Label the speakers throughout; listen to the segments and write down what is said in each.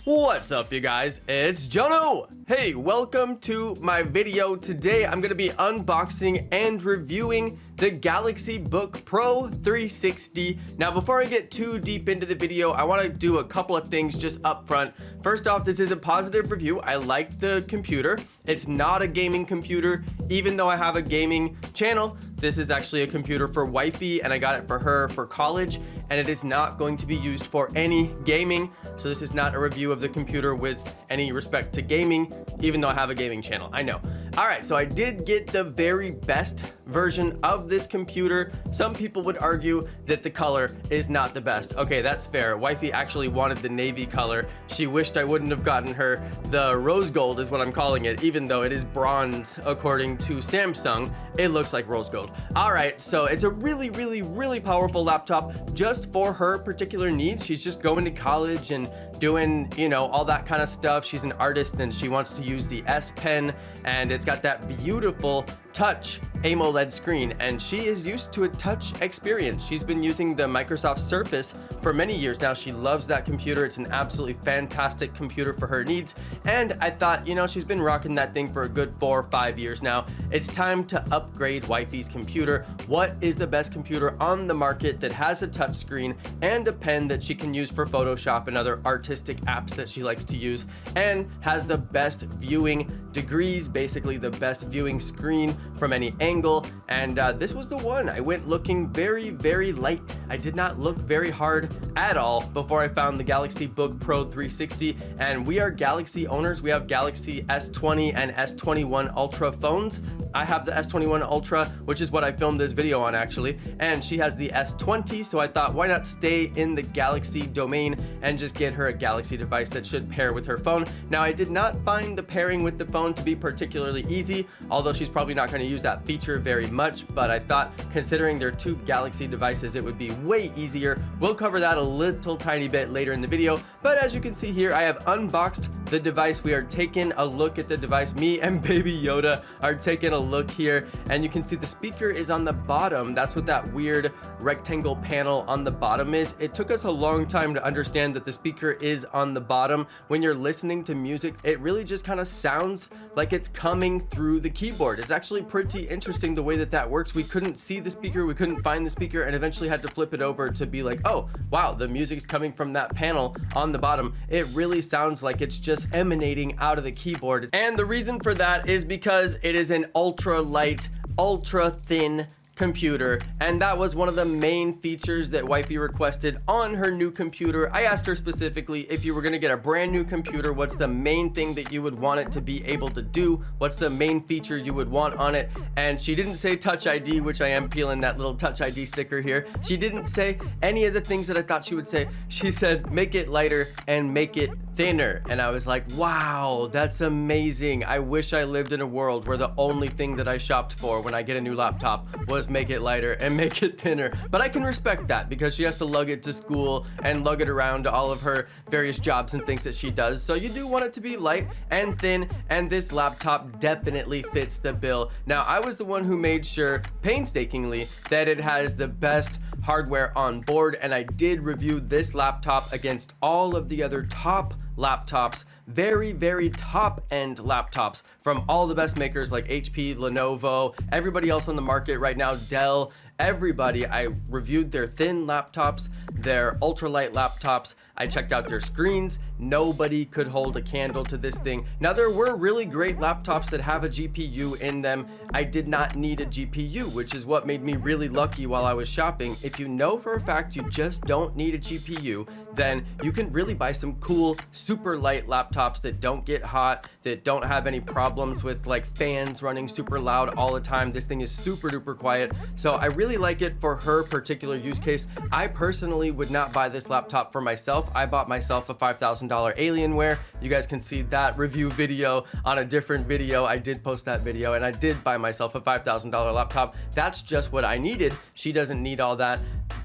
Speaker 1: What's up, you guys? It's Jonno! Hey, welcome to my video. Today I'm going to be unboxing and reviewing the Galaxy Book Pro 360. Now, before I get too deep into the video, I want to do a couple of things just up front. First off, this is a positive review. I like the computer. It's not a gaming computer, even though I have a gaming channel. This is actually a computer for Wifey, and I got it for her for college, and it is not going to be used for any gaming. So this is not a review of the computer with any respect to gaming, even though I have a gaming channel. I know. All right, so I did get the very best version of this computer. Some people would argue that the color is not the best. Okay, that's fair. Wifey actually wanted the navy color. She wished I wouldn't have gotten her the rose gold, is what I'm calling it, even though it is bronze according to Samsung. It looks like rose gold. All right, so it's a really powerful laptop just for her particular needs. She's just going to college and doing, you know, all that kind of stuff. She's an artist and she wants to use the S Pen, and it's got that beautiful touch AMOLED screen, and she is used to a touch experience. She's been using the Microsoft Surface for many years now. She loves that computer. It's an absolutely fantastic computer for her needs, and I thought, you know, she's been rocking that thing for a good 4 or 5 years now. It's time to upgrade Wifey's computer. What is the best computer on the market that has a touch screen and a pen that she can use for Photoshop and other artistic apps that she likes to use, and has the best viewing degrees, basically the best viewing screen from any angle? And this was the one. I went looking very light. I did not look very hard at all before I found the Galaxy Book Pro 360, and we are Galaxy owners. We have Galaxy S20 and S21 Ultra phones. I have the S21 Ultra, which is what I filmed this video on actually, and she has the S20, so I thought, why not stay in the Galaxy domain and just get her a Galaxy device that should pair with her phone. Now, I did not find the pairing with the phone to be particularly easy, although she's probably not going to use that feature very much, but I thought, considering they're two Galaxy devices, it would be way easier. We'll cover that a little tiny bit later in the video, but as you can see here, I have unboxed the device. We are taking a look at the device. Me and Baby Yoda are taking a look here, and you can see the speaker is on the bottom. That's what that weird rectangle panel on the bottom is. It took us a long time to understand that the speaker is on the bottom. When you're listening to music, it really just kind of sounds like it's coming through the keyboard. It's actually pretty interesting the way that that works. We couldn't see the speaker, we couldn't find the speaker, and eventually had to flip it over to be like, oh wow, the music's coming from that panel on the bottom. It really sounds like it's just emanating out of the keyboard, and the reason for that is because it is an ultra light, ultra thin computer, and that was one of the main features that Wifey requested on her new computer. I asked her specifically, if you were going to get a brand new computer, what's the main thing that you would want it to be able to do? What's the main feature you would want on it? And she didn't say Touch ID, which I am peeling that little Touch ID sticker here. She didn't say any of the things that I thought she would say. She said make it lighter and make it thinner, and I was like, wow, that's amazing. I wish I lived in a world where the only thing that I shopped for when I get a new laptop was make it lighter and make it thinner. But I can respect that because she has to lug it to school and lug it around to all of her various jobs and things that she does. So you do want it to be light and thin, and this laptop definitely fits the bill. Now, I was the one who made sure painstakingly that it has the best hardware on board, and I did review this laptop against all of the other top laptops, very top end laptops from all the best makers like HP, Lenovo, everybody else on the market right now, Dell, everybody. I reviewed their thin laptops, their ultralight laptops. I checked out their screens. Nobody could hold a candle to this thing. Now, there were really great laptops that have a GPU in them. I did not need a GPU, which is what made me really lucky while I was shopping. If you know for a fact you just don't need a GPU, then you can really buy some cool, super light laptops that don't get hot, that don't have any problems with like fans running super loud all the time. This thing is super duper quiet. So I really like it for her particular use case. I personally would not buy this laptop for myself. I bought myself a $5,000 Alienware. You guys can see that review video on a different video. I did post that video, and I did buy myself a $5,000 laptop. That's just what I needed. She doesn't need all that.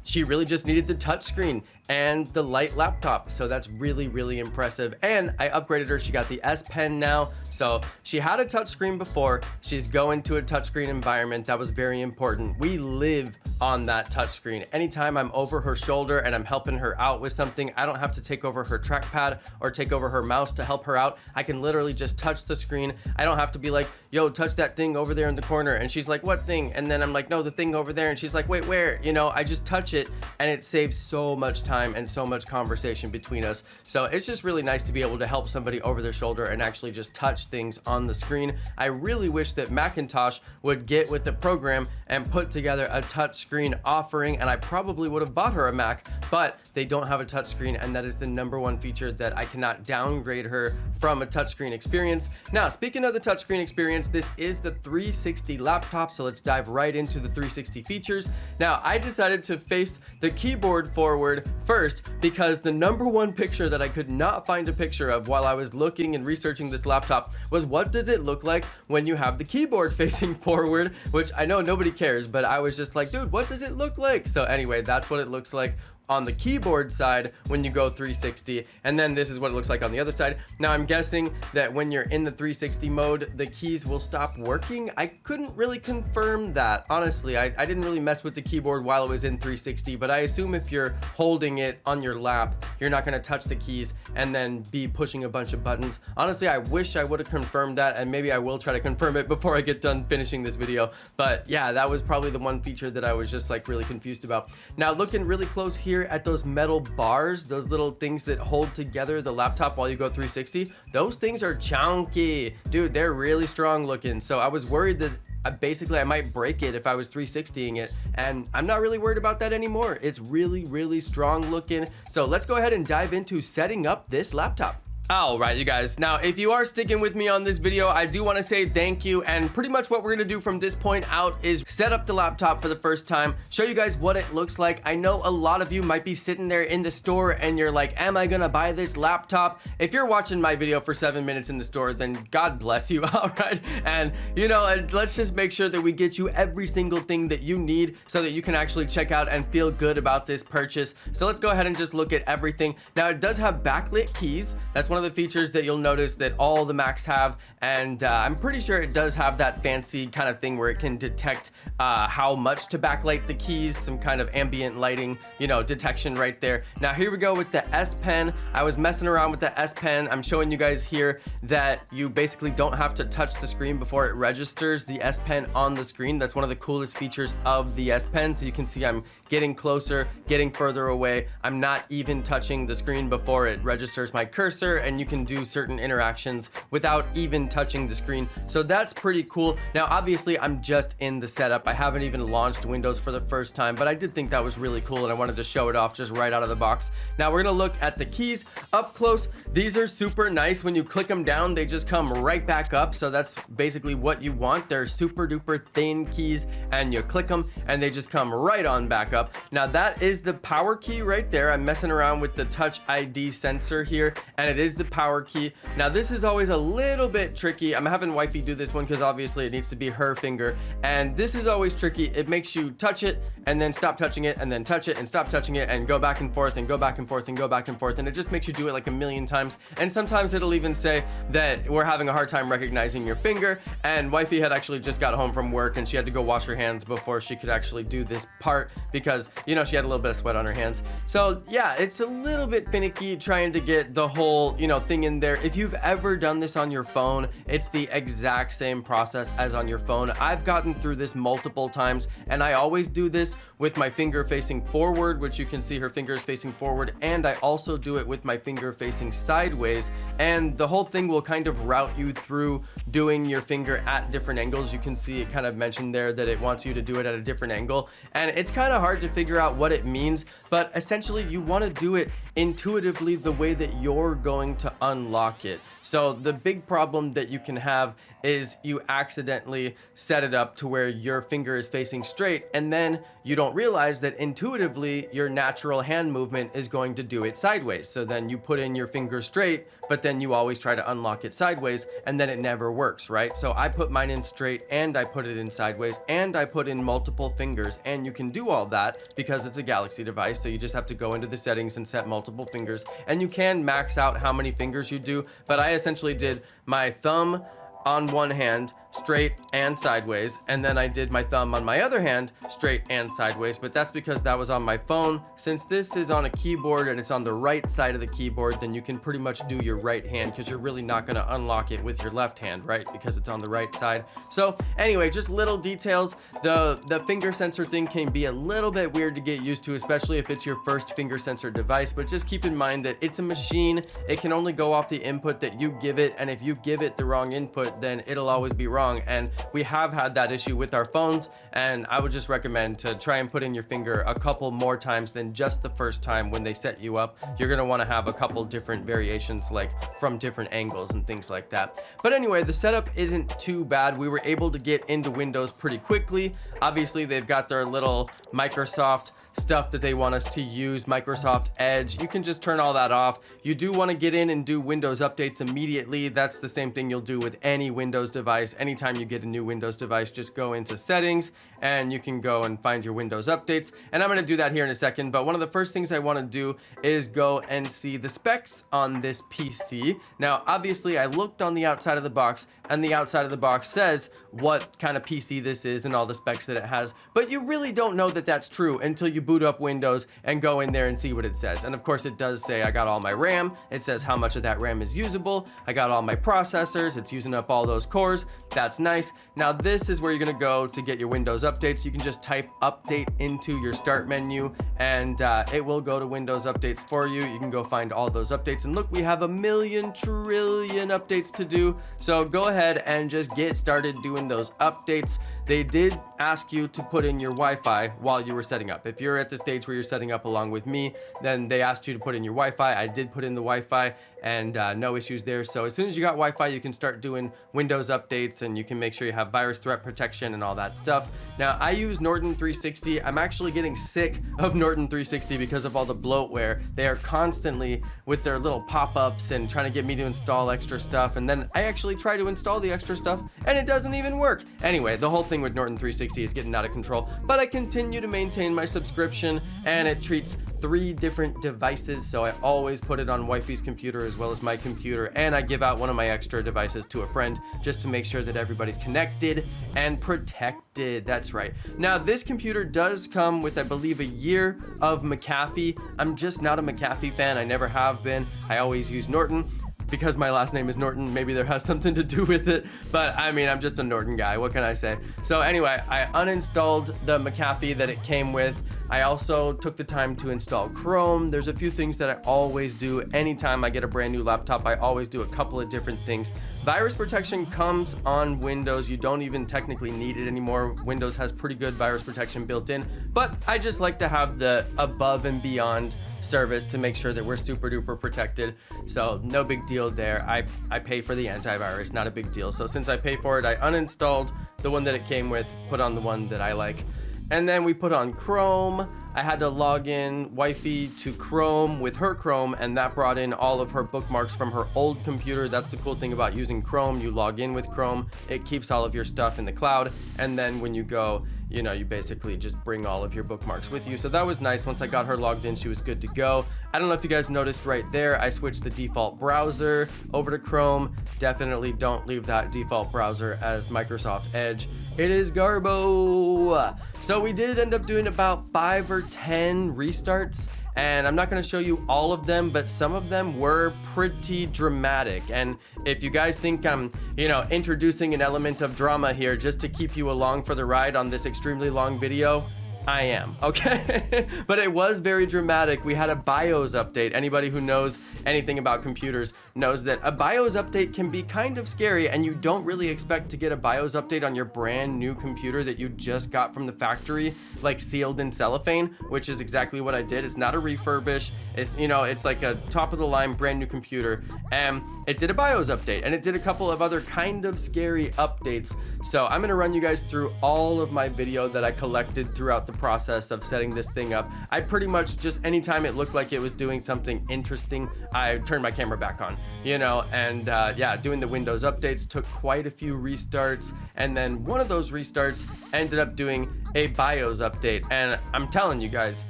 Speaker 1: She really just needed the touchscreen and the light laptop. So that's really impressive. And I upgraded her. She got the S Pen now. So she had a touchscreen before. She's going to a touchscreen environment. That was very important. We live on that touchscreen. Anytime I'm over her shoulder and I'm helping her out with something, I don't have to take over her trackpad or take over her mouse to help her out. I can literally just touch the screen. I don't have to be like, yo, touch that thing over there in the corner. And she's like, what thing? And then I'm like, no, the thing over there. And she's like, wait, where? You know, I just touch it and it saves so much time and so much conversation between us. So it's just really nice to be able to help somebody over their shoulder and actually just touch things on the screen. I really wish that Macintosh would get with the program and put together a touchscreen offering, and I probably would have bought her a Mac, but they don't have a touchscreen, and that is the #1 feature that I cannot downgrade her from a touchscreen experience. Now, speaking of the touchscreen experience, this is the 360 laptop, so let's dive right into the 360 features. Now, I decided to face the keyboard forward first because the #1 picture that I could not find a picture of while I was looking and researching this laptop was what does it look like when you have the keyboard facing forward, which I know nobody cares, but I was just like, dude, what does it look like? So anyway, that's what it looks like on the keyboard side when you go 360, and then this is what it looks like on the other side. Now I'm guessing that when you're in the 360 mode, the keys will stop working. I couldn't really confirm that. Honestly, I didn't really mess with the keyboard while it was in 360, but I assume if you're holding it on your lap, you're not gonna touch the keys and then be pushing a bunch of buttons. Honestly, I wish I would have confirmed that, and maybe I will try to confirm it before I get done finishing this video. But yeah, that was probably the one feature that I was just like really confused about. Now looking really close here at those metal bars, those little things that hold together the laptop while you go 360, those things are chunky. Dude, they're really strong looking. So I was worried that I might break it if I was 360ing it, and I'm not really worried about that anymore. It's really, really strong looking. So let's go ahead and dive into setting up this laptop. All right, you guys. Now, if you are sticking with me on this video, I do want to say thank you. And pretty much what we're going to do from this point out is set up the laptop for the first time, show you guys what it looks like. I know a lot of you might be sitting there in the store and you're like, am I going to buy this laptop? If you're watching my video for 7 minutes in the store, then God bless you. All right. And you know, let's just make sure that we get you every single thing that you need so that you can actually check out and feel good about this purchase. So let's go ahead and just look at everything. Now, it does have backlit keys. That's one of the features that you'll notice that all the Macs have, and I'm pretty sure it does have that fancy kind of thing where it can detect how much to backlight the keys, some kind of ambient lighting, you know, detection right there. Now here we go with the S Pen. I was messing around with the S Pen. I'm showing you guys here that you basically don't have to touch the screen before it registers the S Pen on the screen. That's one of the coolest features of the S Pen. So you can see I'm getting closer, getting further away. I'm not even touching the screen before it registers my cursor, and you can do certain interactions without even touching the screen. So that's pretty cool. Now, obviously, I'm just in the setup. I haven't even launched Windows for the first time, but I did think that was really cool, and I wanted to show it off just right out of the box. Now, we're gonna look at the keys up close. These are super nice. When you click them down, they just come right back up. So that's basically what you want. They're super duper thin keys, and you click them, and they just come right on back up. Now that is the power key right there. I'm messing around with the Touch ID sensor here, and it is the power key. Now this is always a little bit tricky. I'm having Wifey do this one because obviously it needs to be her finger, and this is always tricky. It makes you touch it and then stop touching it and then touch it and stop touching it and go back and forth and go back and forth and go back and forth, and it just makes you do it like a million times. And sometimes it'll even say that we're having a hard time recognizing your finger, and Wifey had actually just got home from work and she had to go wash her hands before she could actually do this part because, you know, she had a little bit of sweat on her hands. So yeah, it's a little bit finicky trying to get the whole, you know, thing in there. If you've ever done this on your phone, it's the exact same process as on your phone. I've gotten through this multiple times, and I always do this with my finger facing forward, which you can see her fingers facing forward, and I also do it with my finger facing sideways, and the whole thing will kind of route you through doing your finger at different angles. You can see it kind of mentioned there that it wants you to do it at a different angle, and it's kind of hard to figure out what it means, but essentially you want to do it intuitively the way that you're going to unlock it. So the big problem that you can have is you accidentally set it up to where your finger is facing straight, and then you don't realize that intuitively your natural hand movement is going to do it sideways. So then you put in your finger straight, but then you always try to unlock it sideways, and then it never works, right? So I put mine in straight, and I put it in sideways, and I put in multiple fingers, and you can do all that because it's a Galaxy device. So you just have to go into the settings and set multiple fingers, and you can max out how many fingers you do, but I essentially did my thumb on one hand, straight and sideways, and then I did my thumb on my other hand straight and sideways, but that's because that was on my phone. Since this is on a keyboard and it's on the right side of the keyboard, then you can pretty much do your right hand, because you're really not going to unlock it with your left hand, right? Because it's on the right side. So anyway, just little details. The finger sensor thing can be a little bit weird to get used to, especially if it's your first finger sensor device, but just keep in mind that it's a machine. It can only go off the input that you give it, and if you give it the wrong input, then it'll always be wrong. And we have had that issue with our phones, and I would just recommend to try and put in your finger a couple more times than just the first time when they set you up. You're going to want to have a couple different variations, like from different angles and things like that. But anyway, the setup isn't too bad. We were able to get into Windows pretty quickly. Obviously, they've got their little Microsoft stuff that they want us to use, Microsoft Edge. You can just turn all that off. You do want to get in and do Windows updates immediately. That's the same thing you'll do with any Windows device. Anytime you get a new Windows device, just go into settings and you can go and find your Windows updates. And I'm going to do that here in a second, but one of the first things I want to do is go and see the specs on this PC. Now, obviously, I looked on the outside of the box, and the outside of the box says what kind of PC this is and all the specs that it has, but you really don't know that that's true until you boot up Windows and go in there and see what it says. And of course, it does say I got all my RAM. It says how much of that RAM is usable. I got all my processors. It's using up all those cores. That's nice. Now, this is where you're going to go to get your Windows updates. You can just type update into your start menu, and it will go to Windows updates for you. You can go find all those updates, and look, we have 1,000,000 trillion updates to do. So go ahead and just get started doing those updates. They did ask you to put in your Wi-Fi while you were setting up. If you're at the stage where you're setting up along with me, then they asked you to put in your Wi-Fi. I did put in the Wi-Fi, and no issues there. So as soon as you got Wi-Fi, you can start doing Windows updates, and you can make sure you have virus threat protection and all that stuff. Now, I use Norton 360. I'm actually getting sick of Norton 360 because of all the bloatware. They are constantly with their little pop-ups and trying to get me to install extra stuff, and then I actually try to install the extra stuff and it doesn't even work. Anyway, the whole thing with Norton 360 is getting out of control, but I continue to maintain my subscription, and it treats 3 different devices, so I always put it on Wifey's computer as well as my computer, and I give out one of my extra devices to a friend just to make sure that everybody's connected and protected. That's right. Now, this computer does come with, I believe, a year of McAfee. I'm just not a McAfee fan. I never have been. I always use Norton. Because my last name is Norton, maybe there has something to do with it, but I mean, I'm just a Norton guy. What can I say? So anyway, I uninstalled the McAfee that it came with. I also took the time to install Chrome. There's a few things that I always do. Anytime I get a brand new laptop, I always do a couple of different things. Virus protection comes on Windows. You don't even technically need it anymore. Windows has pretty good virus protection built in, but I just like to have the above and beyond service to make sure that we're super duper protected. So no big deal there. I pay for the antivirus, not a big deal. So since I pay for it, I uninstalled the one that it came with, put on the one that I like. And then we put on Chrome. I had to log in Wifey to Chrome with her Chrome, and that brought in all of her bookmarks from her old computer. That's the cool thing about using Chrome. You log in with Chrome, it keeps all of your stuff in the cloud, and then when you go, you know, you basically just bring all of your bookmarks with you. So that was nice. Once I got her logged in, she was good to go. I don't know if you guys noticed right there, I switched the default browser over to Chrome. Definitely don't leave that default browser as Microsoft Edge. It is garbo. So we did end up doing about 5 or 10 restarts, and I'm not going to show you all of them, but some of them were pretty dramatic. And if you guys think I'm, introducing an element of drama here just to keep you along for the ride on this extremely long video, I am, okay? But it was very dramatic. We had a BIOS update. Anybody who knows anything about computers knows that a BIOS update can be kind of scary, and you don't really expect to get a BIOS update on your brand new computer that you just got from the factory, like sealed in cellophane, which is exactly what I did. It's not a refurbish. It's like a top of the line brand new computer, and it did a BIOS update, and it did a couple of other kind of scary updates. So I'm gonna run you guys through all of my video that I collected throughout the process of setting this thing up. I pretty much just, anytime it looked like it was doing something interesting, I turned my camera back on, doing the Windows updates took quite a few restarts, and then one of those restarts ended up doing a BIOS update. And I'm telling you guys,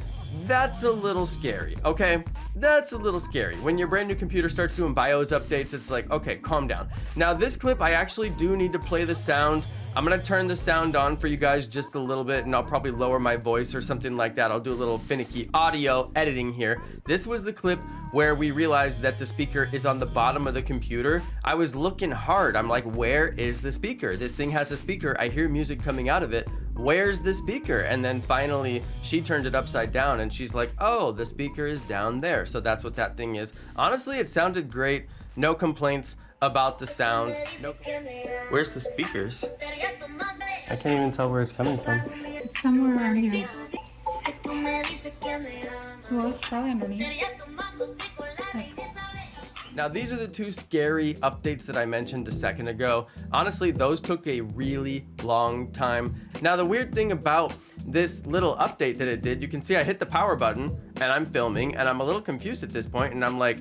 Speaker 1: That's a little scary, okay? That's a little scary. When your brand new computer starts doing BIOS updates, it's like, okay, calm down. Now this clip, I actually do need to play the sound. I'm gonna turn the sound on for you guys just a little bit, and I'll probably lower my voice or something like that. I'll do a little finicky audio editing here. This was the clip where we realized that the speaker is on the bottom of the computer. I was looking hard. I'm like, where is the speaker? This thing has a speaker. I hear music coming out of it. Where's the speaker? And then finally she turned it upside down and she's like, oh, the speaker is down there. So that's what that thing is. Honestly, it sounded great. No complaints about the sound. No. Where's the speakers? I can't even tell where it's coming from.
Speaker 2: It's somewhere around here. Well, it's probably underneath.
Speaker 1: Now these are the two scary updates that I mentioned a second ago. Honestly, those took a really long time. Now the weird thing about this little update that it did, you can see I hit the power button and I'm filming and I'm a little confused at this point and I'm like,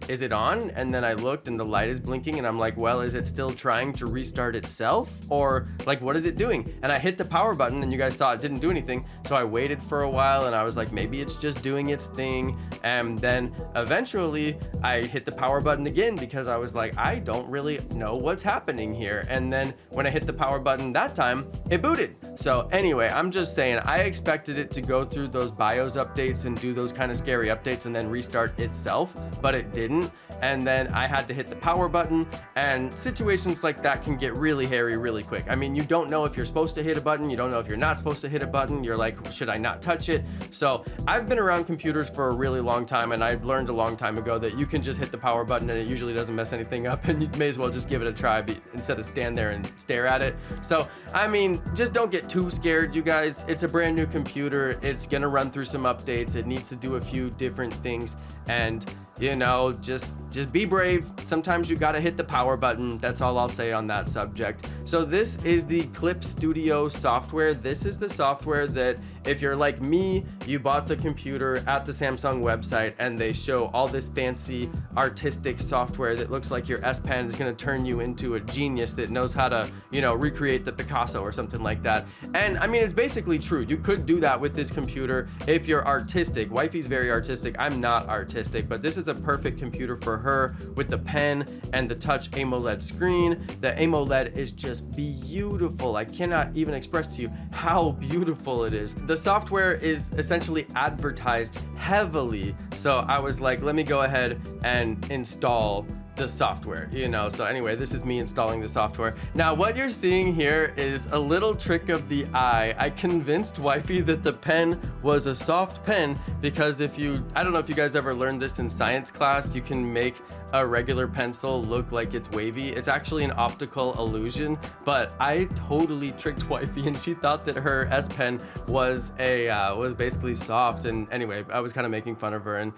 Speaker 1: is it on? And then I looked and the light is blinking and I'm like, well, is it still trying to restart itself? Or like, what is it doing? And I hit the power button and you guys saw it didn't do anything. So I waited for a while and I was like, maybe it's just doing its thing. And then eventually I hit the power button again because I was like, I don't really know what's happening here. And then when I hit the power button that time, it booted. So anyway, I'm just saying, I expected it to go through those BIOS updates and do those kind of scary updates and then restart itself, but it didn't. And then I had to hit the power button, and situations like that can get really hairy really quick. I mean, you don't know if you're supposed to hit a button, you don't know if you're not supposed to hit a button, you're like, should I not touch it? So I've been around computers for a really long time, and I've learned a long time ago that you can just hit the power button and it usually doesn't mess anything up, and you may as well just give it a try instead of stand there and stare at it. So I mean, just don't get too scared, you guys. It's a brand new computer, it's gonna run through some updates, it needs to do a few different things, and you know, just be brave. Sometimes you gotta hit the power button. That's all I'll say on that subject. So this is the Clip Studio software. This is the software that if you're like me, you bought the computer at the Samsung website and they show all this fancy artistic software that looks like your S Pen is gonna turn you into a genius that knows how to, you know, recreate the Picasso or something like that. And I mean, it's basically true. You could do that with this computer if you're artistic. Wifey's very artistic. I'm not artistic, but this is a perfect computer for her with the pen and the touch AMOLED screen. The AMOLED is just beautiful. I cannot even express to you how beautiful it is. The software is essentially advertised heavily, so I was like, let me go ahead and install the software, you know. So anyway, this is me installing the software. Now what you're seeing here is a little trick of the eye. I convinced Wifey that the pen was a soft pen because I don't know if you guys ever learned this in science class, you can make a regular pencil look like it's wavy. It's actually an optical illusion, but I totally tricked Wifey and she thought that her S Pen was basically soft. And anyway, I was kind of making fun of her and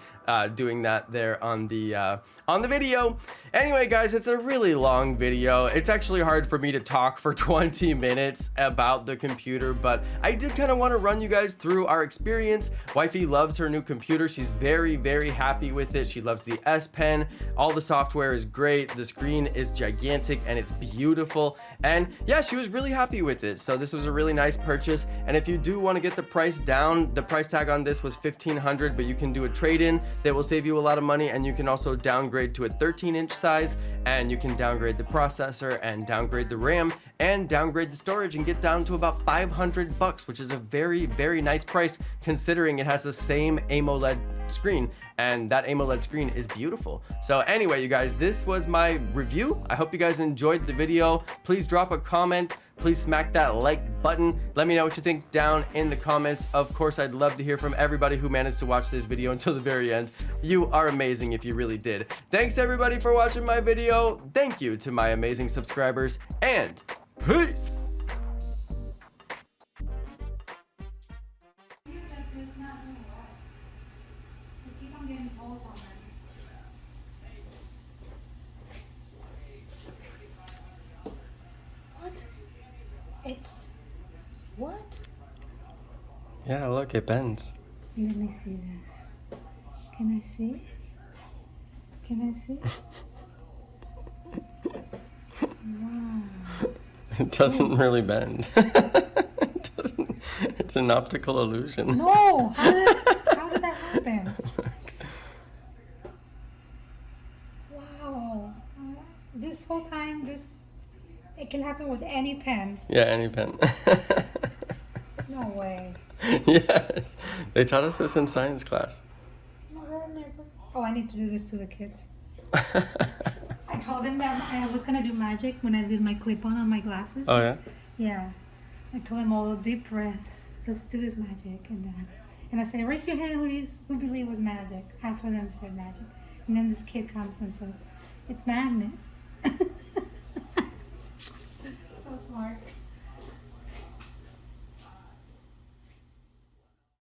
Speaker 1: doing that there on the video. Anyway, guys, it's a really long video. It's actually hard for me to talk for 20 minutes about the computer, but I did kind of want to run you guys through our experience. Wifey loves her new computer. She's very, very happy with it. She loves the S Pen. All the software is great. The screen is gigantic and it's beautiful. And yeah, she was really happy with it. So this was a really nice purchase. And if you do want to get the price down, the price tag on this was $1,500, but you can do a trade-in that will save you a lot of money. And you can also downgrade to a 13-inch size, and you can downgrade the processor and downgrade the RAM and downgrade the storage and get down to about $500, which is a very, very nice price considering it has the same AMOLED screen, and that AMOLED screen is beautiful. So anyway, you guys, this was my review. I hope you guys enjoyed the video. Please drop a comment. Please smack that like button. Let me know what you think down in the comments. Of course, I'd love to hear from everybody who managed to watch this video until the very end. You are amazing if you really did. Thanks everybody for watching my video. Thank you to my amazing subscribers, and peace.
Speaker 2: What? It's what?
Speaker 1: Yeah, look, it bends.
Speaker 2: Let me see this. Can I see? Can I see? Wow.
Speaker 1: It doesn't really bend. It It's an optical illusion.
Speaker 2: No! How did that happen? Wow. This whole time, it can happen with any pen.
Speaker 1: Yeah, any pen.
Speaker 2: No way.
Speaker 1: Yes. They taught us this in science class.
Speaker 2: Never. Oh, I need to do this to the kids. I told them that I was gonna do magic when I did my clip-on my glasses.
Speaker 1: Oh, yeah?
Speaker 2: Yeah. I told them all, deep breath. Let's do this magic. And I say, raise your hand who believe it was magic. Half of them said magic. And then this kid comes and says, it's magnets.